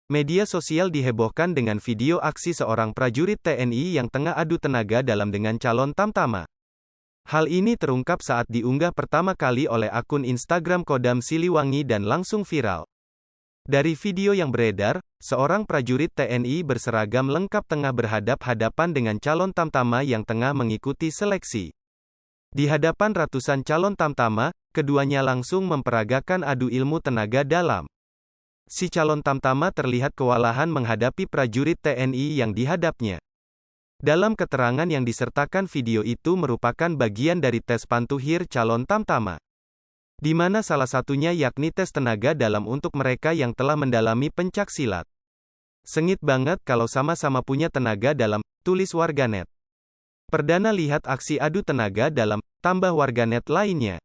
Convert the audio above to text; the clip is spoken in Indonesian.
Media sosial dihebohkan dengan video aksi seorang prajurit TNI yang tengah adu tenaga dalam dengan calon tamtama. Hal ini terungkap saat diunggah pertama kali oleh akun Instagram Kodam Siliwangi dan langsung viral. Dari video yang beredar, seorang prajurit TNI berseragam lengkap tengah berhadap-hadapan dengan calon tamtama yang tengah mengikuti seleksi. Di hadapan ratusan calon tamtama, keduanya langsung memperagakan adu ilmu tenaga dalam. Si calon tamtama terlihat kewalahan menghadapi prajurit TNI yang dihadapnya. Dalam keterangan yang disertakan video itu merupakan bagian dari tes pantuhir calon tamtama, di mana salah satunya yakni tes tenaga dalam untuk mereka yang telah mendalami pencak silat. Sengit banget kalau sama-sama punya tenaga dalam, tulis warganet. Perdana lihat aksi adu tenaga dalam, tambah warganet lainnya.